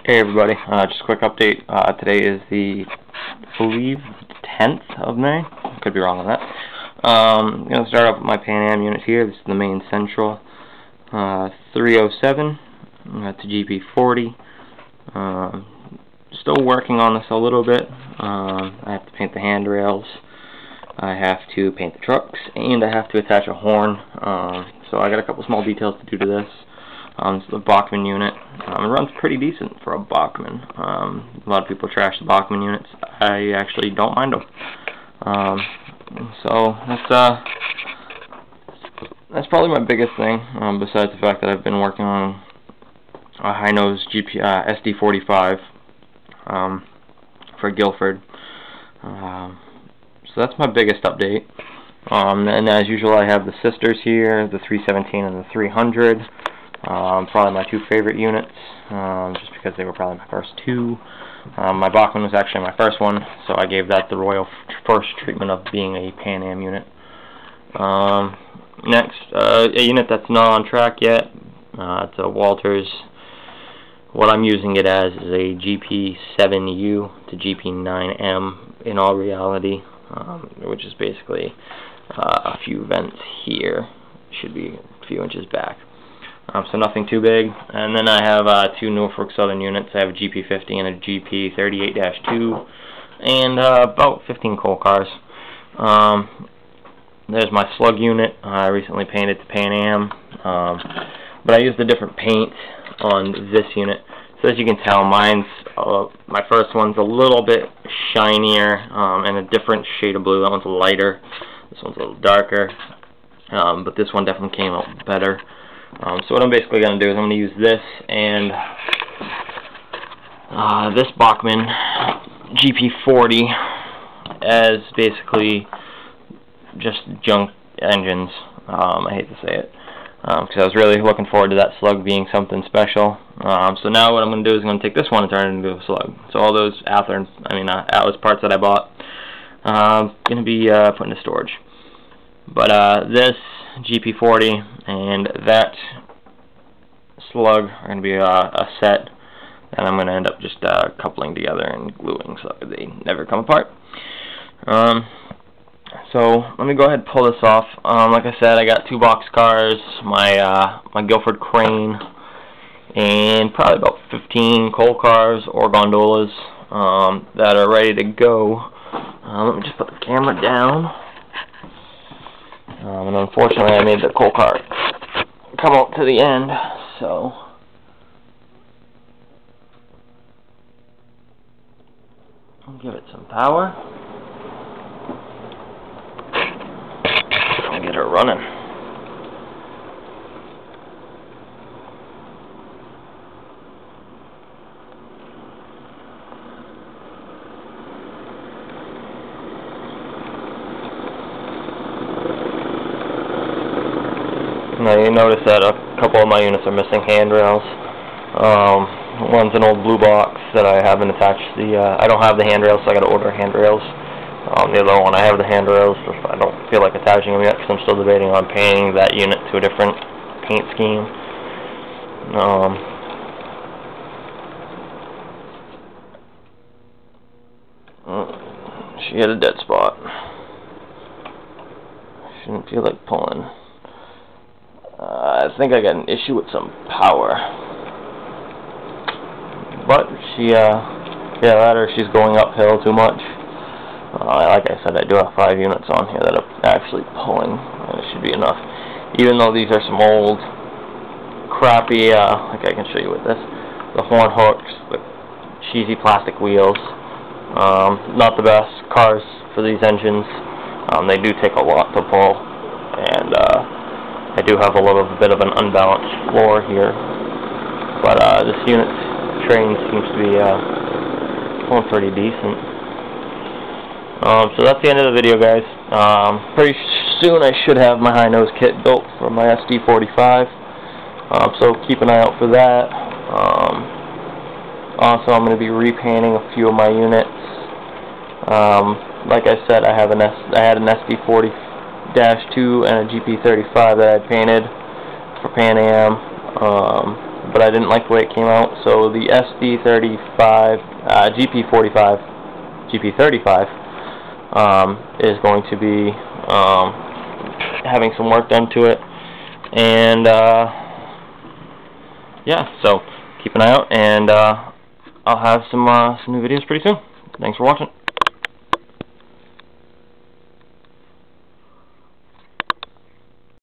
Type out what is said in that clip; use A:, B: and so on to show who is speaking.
A: Hey everybody, just a quick update. Today is the, I believe, 10th of May. Could be wrong on that. I'm going to start off with my Pan Am unit here. This is the main central. 307 to GP40. Still working on this a little bit. I have to paint the handrails. I have to paint the trucks, and I have to attach a horn. So I got a couple small details to do to this. This is the Bachmann unit. It runs pretty decent for a Bachmann. A lot of people trash the Bachmann units. I actually don't mind them. So that's probably my biggest thing. Besides the fact that I've been working on a high-nose SD45 for Guilford. So that's my biggest update. And as usual, I have the sisters here, the 317 and the 300. Probably my two favorite units, just because they were probably my first two. My Bachmann was actually my first one, so I gave that the royal first treatment of being a Pan Am unit. Next, a unit that's not on track yet. It's a Walters. What I'm using it as is a GP7U to GP9M in all reality, which is basically a few vents here. Should be a few inches back. So nothing too big. And then I have two Norfolk Southern units. I have a GP50 and a GP38-2, and about 15 coal cars. There's my slug unit. I recently painted to Pan Am, but I used a different paint on this unit. So as you can tell, mine's my first one's a little bit shinier and a different shade of blue. That one's lighter. This one's a little darker, but this one definitely came out better. So what I'm basically going to do is I'm going to use this and this Bachmann GP40 as basically just junk engines. I hate to say it, because I was really looking forward to that slug being something special. So now what I'm going to do is I'm going to take this one and turn it into a slug. So all those Atlas parts that I bought, going to be put into storage. But this GP40 and that slug are going to be a set, and I'm going to end up just coupling together and gluing so that they never come apart. So let me go ahead and pull this off. Like I said, I got two box cars, my Guilford crane, and probably about 15 coal cars or gondolas that are ready to go. Let me just put the camera down. And unfortunately, I made the coal car come out to the end, so I'll give it some power. I'll get her running. Now you notice that a couple of my units are missing handrails. One's an old blue box that I haven't attached I don't have the handrails, so I got to order handrails. The other one I have the handrails. I don't feel like attaching them yet because I'm still debating on painting that unit to a different paint scheme. She hit a dead spot. Shouldn't feel like pulling. I think I got an issue with some power, but she's going uphill too much. Like I said, I do have 5 units on here that are actually pulling, and it should be enough. Even though these are some old, crappy, like I can show you with this, the horn hooks, the cheesy plastic wheels, not the best cars for these engines. They do take a lot to pull, and I do have a little bit of an unbalanced floor here, but this unit's train seems to be pulling pretty decent. So that's the end of the video, guys. Pretty soon I should have my high nose kit built for my SD45, so keep an eye out for that. Also, I'm going to be repainting a few of my units. Like I said, I had an SD40 -2 and a GP35 that I painted for Pan Am. but I didn't like the way it came out. So the SD35, GP35 is going to be having some work done to it, and yeah, so keep an eye out, and I'll have some new videos pretty soon. Thanks for watching.